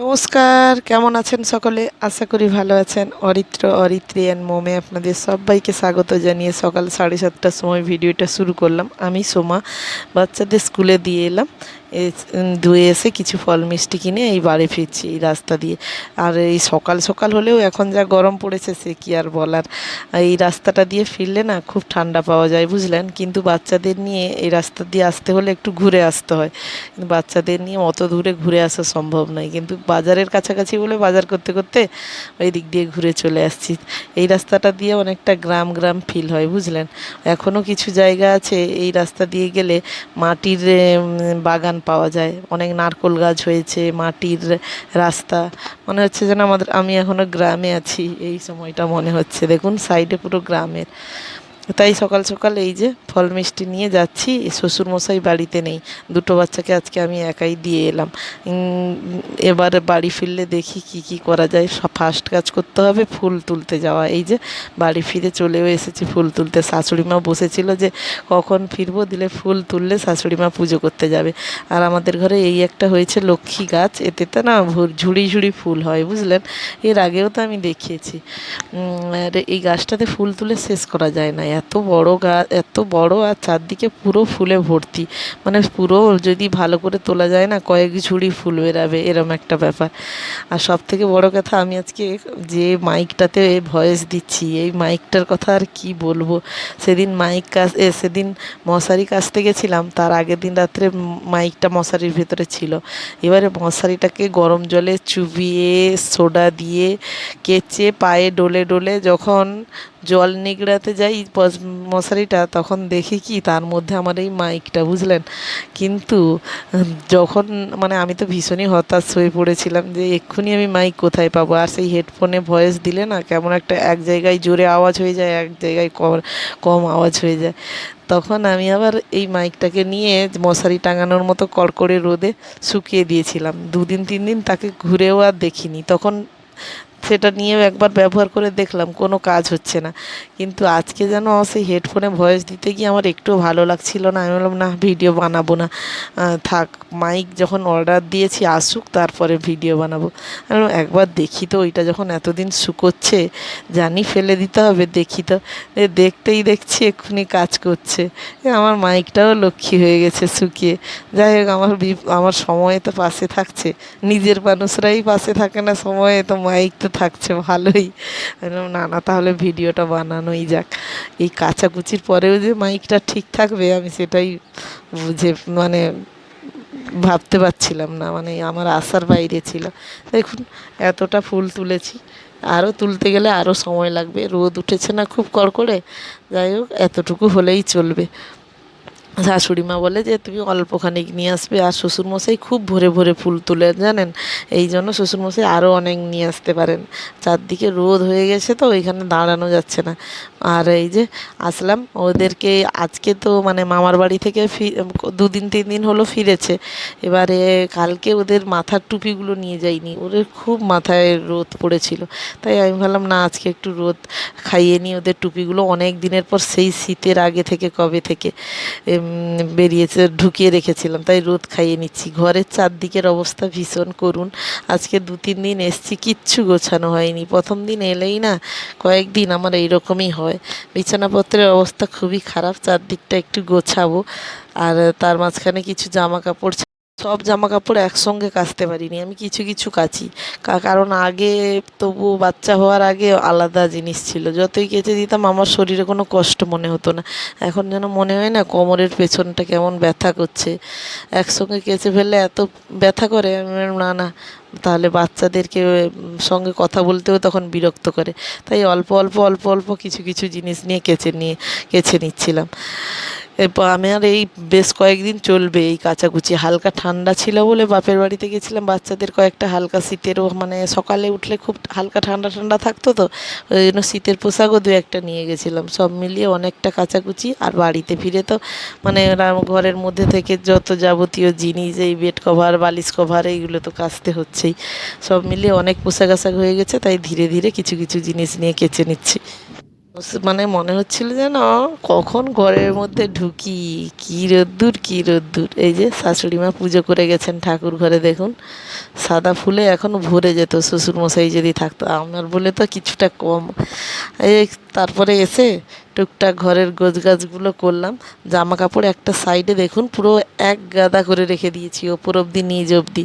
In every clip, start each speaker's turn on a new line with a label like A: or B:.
A: নমস্কার, কেমন আছেন সকলে? আশা করি ভালো আছেন। অরিত্র, অরিত্রী অ্যান্ড মোমে আপনাদের সবাইকে স্বাগত জানিয়ে সকাল 7:30টার সময় ভিডিওটা শুরু করলাম। আমি সোমা, বাচ্চাদের স্কুলে দিয়ে এলাম। ধুয়ে এসে কিছু ফল মিষ্টি কিনে এই বাড়ি ফিরছি এই রাস্তা দিয়ে। আর এই সকাল সকাল হলেও এখন যা গরম পড়েছে সে কি আর বলার। এই রাস্তাটা দিয়ে ফিরলে না খুব ঠান্ডা পাওয়া যায়, বুঝলেন? কিন্তু বাচ্চাদের নিয়ে এই রাস্তা দিয়ে আসতে হলে একটু ঘুরে আসতে হয়। কিন্তু বাচ্চাদের নিয়ে অত দূরে ঘুরে আসা সম্ভব নয়, কিন্তু বাজারের কাছাকাছি বলে বাজার করতে করতে ওই দিক দিয়ে ঘুরে চলে আসছি। এই রাস্তাটা দিয়ে অনেকটা গ্রাম গ্রাম ফিল হয়, বুঝলেন? এখনও কিছু জায়গা আছে এই রাস্তা দিয়ে গেলে মাটির বাগান পাওয়া যায়, অনেক নারকোল গাছ হয়েছে, মাটির রাস্তা। মনে হচ্ছে যেন আমি এখনও গ্রামে আছি, এই সময়টা মনে হচ্ছে। দেখুন সাইডে পুরো গ্রামের। তাই সকাল সকাল এই যে ফল মিষ্টি নিয়ে যাচ্ছি। শ্বশুরমশাই বাড়িতে নেই, দুটো বাচ্চাকে আজকে আমি একাই দিয়ে এলাম। এবার বাড়ি ফিরলে দেখি কি কি করা যায়। ফার্স্ট কাজ করতে হবে ফুল তুলতে যাওয়া। এই যে বাড়ি ফিরে চলেও এসেছি ফুল তুলতে। শাশুড়ি মা বসেছিল যে কখন ফিরবো, দিলে ফুল তুললে শাশুড়ি মা পুজো করতে যাবে। আর আমাদের ঘরে এই একটা হয়েছে লক্ষ্মী গাছ, এতে তো না ঝুড়ি ঝুড়ি ফুল হয়, বুঝলেন? এর আগেও তো আমি দেখিয়েছি। আর এই গাছটাতে ফুল তুলে শেষ করা যায় না, এত বড় গাছ, এত বড়, আর চারদিকে পুরো ফুলে ভর্তি। মানে পুরো যদি ভালো করে তোলা যায় না কয়েক ঝুড়ি ফুল বেরাবে, এরম একটা ব্যাপার। আর সব থেকে বড় কথা, আমি আজকে যে মাইকটাতে ভয়েস দিচ্ছি এই মাইকটার কথা আর কি বলবো। সেদিন সেদিন মশারি কাচতে গেছিলাম, তার আগের দিন রাত্রে মাইকটা মশারির ভেতরে ছিল। এবারে মশারিটাকে গরম জলে চুবিয়ে সোডা দিয়ে কেচে পায়ে ডলে ডলে যখন জল নিগড়াতে যাই মশারিটা, তখন দেখি কি তার মধ্যে আমার এই মাইকটা, বুঝলেন? কিন্তু যখন মানে আমি তো ভীষণই হতাশ হয়ে পড়েছিলাম যে এক্ষুনি আমি মাইক কোথায় পাবো। আর সেই হেডফোনে ভয়েস দিলে না কেমন একটা এক জায়গায় জোরে আওয়াজ হয়ে যায়, এক জায়গায় কম কম আওয়াজ হয়ে যায়। তখন আমি আবার এই মাইকটাকে নিয়ে মশারি টাঙানোর মতো কড়কড়ে রোদে শুকিয়ে দিয়েছিলাম। 2 দিন 3 দিন তাকে ঘুরেও আর দেখিনি। তখন সেটা নিয়েও একবার ব্যবহার করে দেখলাম, কোনো কাজ হচ্ছে না। কিন্তু আজকে যেন সেই হেডফোনে ভয়েস দিতে গিয়ে আমার একটুও ভালো লাগছিল না। আমি বললাম না, ভিডিও বানাবো না, থাক। মাইক যখন অর্ডার দিয়েছি আসুক, তারপরে ভিডিও বানাবো। আমি বললাম একবার দেখি তো, ওইটা যখন এতদিন শুকোচ্ছে, জানি ফেলে দিতে হবে, দেখি তো। দেখতেই দেখছি এক্ষুনি কাজ করছে। আমার মাইকটাও লক্ষ্মী হয়ে গেছে শুকিয়ে। যাই হোক, আমার সময় তো পাশে থাকছে। নিজের মানুষরাই পাশে থাকে না সময়ে, তো মাইক তো থাকছে ভালোই। আমি বললাম না না, তাহলে ভিডিওটা বানানোই যাক। এই কাচাকুচির পরেও যে মাইকটা ঠিক থাকবে আমি সেটাই বুঝে মানে ভাবতে পারছিলাম না, মানে আমার আশার বাইরে ছিল। দেখুন এতটা ফুল তুলেছি, আরও তুলতে গেলে আরও সময় লাগবে। রোদ উঠেছে না খুব কড়কড়ে। যাই হোক, এতটুকু হলেই চলবে। শাশুড়ি মা বলে যে তুমি অল্পখানিক নিয়ে আসবে। আর শ্বশুরমশাই খুব ভরে ভরে ফুল তুলে, জানেন? এই জন্য শ্বশুরমশাই আরও অনেক নিয়ে আসতে পারেন। চারদিকে রোদ হয়ে গেছে তো ওইখানে দাঁড়ানো যাচ্ছে না। আর এই যে আসলাম ওদেরকে, আজকে তো মানে মামার বাড়ি থেকে 2 দিন 3 দিন হলো ফিরেছে। এবারে কালকে ওদের মাথার টুপিগুলো নিয়ে যাইনি, ওদের খুব মাথায় রোদ পড়েছিল। তাই আমি ভাবলাম না, আজকে একটু রোদ খাইয়ে নিই ওদের টুপিগুলো। অনেক দিনের পর, সেই শীতের আগে থেকে কবে থেকে বেরিয়েছে, ঢুকিয়ে রেখেছিলাম, তাই রোদ খাইয়ে নিচ্ছি। ঘরের চারদিকের অবস্থা ভীষণ করুণ। আজকে 2 3 দিন এসছি, কিচ্ছু গোছানো হয়নি। প্রথম দিন এলেই না কয়েকদিন আমার এইরকমই হয়, বিছানাপত্রের অবস্থা খুবই খারাপ। চারদিকটা একটু গোছাবো। আর তার মাঝখানে কিছু জামা কাপড়, সব জামা কাপড় একসঙ্গে কাচতে পারিনি, আমি কিছু কিছু কাচি। কারণ আগে, তবু বাচ্চা হওয়ার আগে আলাদা জিনিস ছিল, যতই কেচে দিতাম আমার শরীরে কোনো কষ্ট মনে হতো না। এখন যেন মনে হয় না কোমরের পেছনটা কেমন ব্যথা করছে, একসঙ্গে কেচে ফেললে এত ব্যথা করে। আমি বললাম, না না, তাহলে বাচ্চাদেরকে সঙ্গে কথা বলতেও তখন বিরক্ত করে। তাই অল্প অল্প অল্প অল্প কিছু কিছু জিনিস নিয়ে কেচে নিচ্ছিলাম। এরপর আমি আর এই বেশ কয়েকদিন চলবে এই কাচাকুচি। হালকা ঠান্ডা ছিল বলে বাপের বাড়িতে গেছিলাম, বাচ্চাদের কয়েকটা হালকা শীতেরও, মানে সকালে উঠলে খুব হালকা ঠান্ডা ঠান্ডা থাকতো তো, ওই জন্য শীতের পোশাকও 2 একটা নিয়ে গেছিলাম। সব মিলিয়ে অনেকটা কাচাকুচি। আর বাড়িতে ফিরে তো মানে ঘরের মধ্যে থেকে যত যাবতীয় জিনিস, এই বেড কভার, বালিশ কভার, এইগুলো তো কাচতে হচ্ছেই। সব মিলিয়ে অনেক পোশাক আশাক হয়ে গেছে, তাই ধীরে ধীরে কিছু কিছু জিনিস নিয়ে কেচে নিচ্ছি। মানে মনে হচ্ছিল যেন কখন ঘরের মধ্যে ঢুকি, কি রোদ্দুর কি রোদ্দুর। এই যে শাশুড়ি মা পুজো করে গেছেন ঠাকুর ঘরে, দেখুন সাদা ফুলে এখন ভরে যেত শ্বশুরমশাই যদি থাকতো, আমার বলে তো কিছুটা কম। এই তারপরে এসে টুকটাক ঘরের গোছগাছগুলো করলাম। জামা কাপড় একটা সাইডে দেখুন পুরো এক গাদা করে রেখে দিয়েছি, ওপর অবধি নিচ অবধি,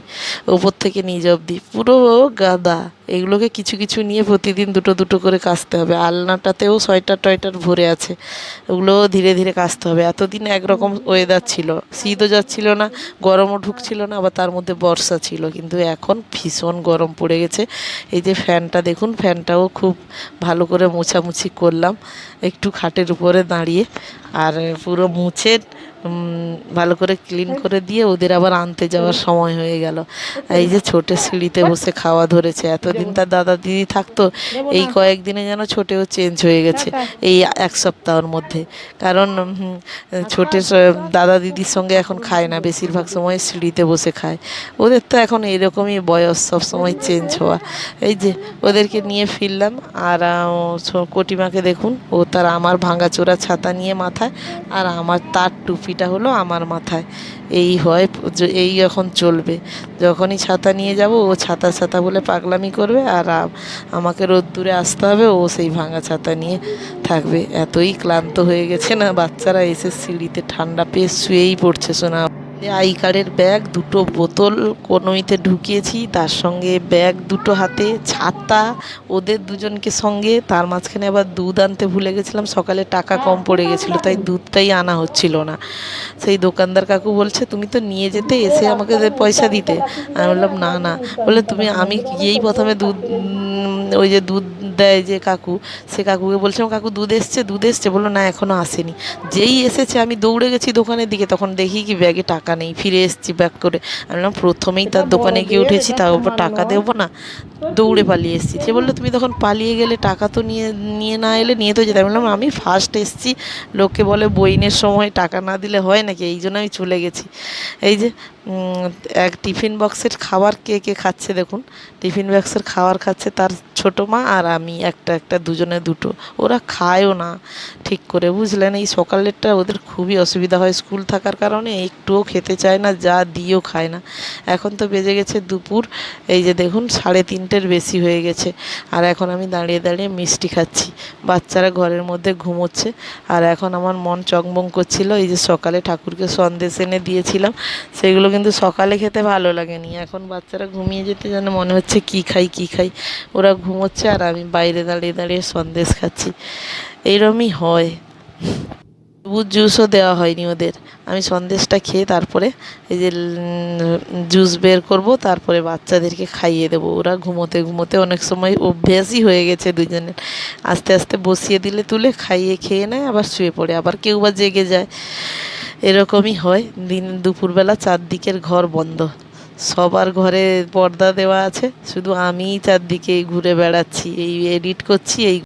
A: ওপর থেকে নিচ অবধি পুরো গাদা। এগুলোকে কিছু কিছু নিয়ে প্রতিদিন দুটো দুটো করে কাচতে হবে। আলনাটাতেও সোয়েটার টয়টার ভরে আছে, ওগুলোও ধীরে ধীরে কাচতে হবে। এতদিন একরকম ওয়েদার ছিল, শীতও যাচ্ছিল না, গরমও ঢুকছিল না, আবার তার মধ্যে বর্ষা ছিল, কিন্তু এখন ভীষণ গরম পড়ে গেছে। এই যে ফ্যানটা দেখুন, ফ্যানটাও খুব ভালো করে মোছামুছি করলাম একটু খাটের উপরে দাঁড়িয়ে, আর পুরো মুছে ভালো করে ক্লিন করে দিয়ে ওদের আবার আনতে যাওয়ার সময় হয়ে গেল। এই যে ছোটে সিঁড়িতে বসে খাওয়া ধরেছে, এতদিন তার দাদা দিদি থাকতো, এই কয়েকদিনে যেন ছোটেও চেঞ্জ হয়ে গেছে এই এক সপ্তাহের মধ্যে। কারণ ছোটের দাদা দিদির সঙ্গে এখন খায় না, বেশিরভাগ সময় সিঁড়িতে বসে খায়। ওদের তো এখন এরকমই বয়স, সব সময় চেঞ্জ হওয়া। এই যে ওদেরকে নিয়ে ফিরলাম, আর কটিমাকে দেখুন, ও তার আমার ভাঙাচোরা ছাতা নিয়ে মাথায়, আর আমার তার টুপিটা হলো আমার মাথায়। এই হয়, এই এখন চলবে। যখনই ছাতা নিয়ে যাব ও ছাতা ছাতা বলে পাগলামি করবে, আর আমাকে রোদ্দুরে আসতে হবে, ও সেই ভাঙা ছাতা নিয়ে থাকবে। এতই ক্লান্ত হয়ে গেছে না বাচ্চারা, এসে সিঁড়িতে ঠান্ডা পেয়ে শুয়েই পড়ছে শোনা। আই কার্ডের ব্যাগ, দুটো বোতল কনুইতে ঢুকিয়েছি, তার সঙ্গে ব্যাগ দুটো হাতে, ছাতা ওদের দুজনকে সঙ্গে, তার মাঝখানে আবার দুধ আনতে ভুলে গেছিলাম, সকালে টাকা কম পড়ে গেছিলো তাই দুধটাই আনা হচ্ছিল না। সেই দোকানদার কাকু বলছে তুমি তো নিয়ে যেতে, এসে আমাকে পয়সা দিতে। আমি বললাম না না, বলে তুমি, আমি গিয়েই প্রথমে দুধ ওই যে দুধ দেয় যে কাকু, সে কাকুকে বলছিলাম কাকু দুধ এসছে, দুধ এসছে, বললো না এখনও আসেনি। যেই এসেছে আমি দৌড়ে গেছি দোকানের দিকে, তখন দেখি কি ব্যাগে টাকা নেই, ফিরে এসেছি ব্যাগ করে। আমি বললাম প্রথমেই তার দোকানে গিয়ে উঠেছি, তার উপর টাকা দেবো না, দৌড়ে পালিয়ে এসেছি। সে বললো তুমি তখন পালিয়ে গেলে, টাকা তো নিয়ে নিয়ে না এলে, নিয়ে তো যেতে। আমি বললাম আমি ফার্স্ট এসেছি, লোকে বলে বইনের সময় টাকা না দিলে হয় নাকি, এই জন্য আমি চলে গেছি। এই যে এক টিফিন বক্সের খাবার কে কে খাচ্ছে দেখুন, টিফিন বক্সের খাবার খাচ্ছে তার ছোটো মা আর আমি, একটা একটা দুজনে দুটো। ওরা খায়ও না ঠিক করে, বুঝলেন। এই সকালেরটা ওদের খুবই অসুবিধা হয়, স্কুল থাকার কারণে একটুও খেতে চায় না, যা দিয়েও খায় না। এখন তো বেজে গেছে দুপুর, এই যে দেখুন 3:30-র বেশি হয়ে গেছে, আর এখন আমি দাঁড়িয়ে দাঁড়িয়ে মিষ্টি খাচ্ছি। বাচ্চারা ঘরের মধ্যে ঘুমোচ্ছে, আর এখন আমার মন চকমক করছিল। এই যে সকালে ঠাকুরকে সন্দেশ এনে দিয়েছিলাম, সেগুলো কিন্তু সকালে খেতে ভালো লাগেনি, এখন বাচ্চারা ঘুমিয়ে যেতে যেন মনে হচ্ছে কী খাই কী খাই। ওরা ঘুমোচ্ছে আর আমি বাইরে দাঁড়িয়ে দাঁড়িয়ে সন্দেশ খাচ্ছি, এইরকমই হয়। তরমুজ জুসও দেওয়া হয়নি ওদের, আমি সন্দেশটা খেয়ে তারপরে এই যে জুস বের করব, তারপরে বাচ্চাদেরকে খাইয়ে দেবো। ওরা ঘুমোতে ঘুমোতে অনেক সময় অভ্যাসই হয়ে গেছে দুজনের, আস্তে আস্তে বসিয়ে দিলে তুলে খাইয়ে খেয়ে নেয়, আবার শুয়ে পড়ে, আবার কেউ বা জেগে যায়, এরকমই হয়। দুপুরবেলা চারদিকের ঘর বন্ধ, সবার ঘরে পর্দা দেওয়া আছে, শুধু আমিই চারদিকে ঘুরে বেড়াচ্ছি, এই এডিট করছি, এই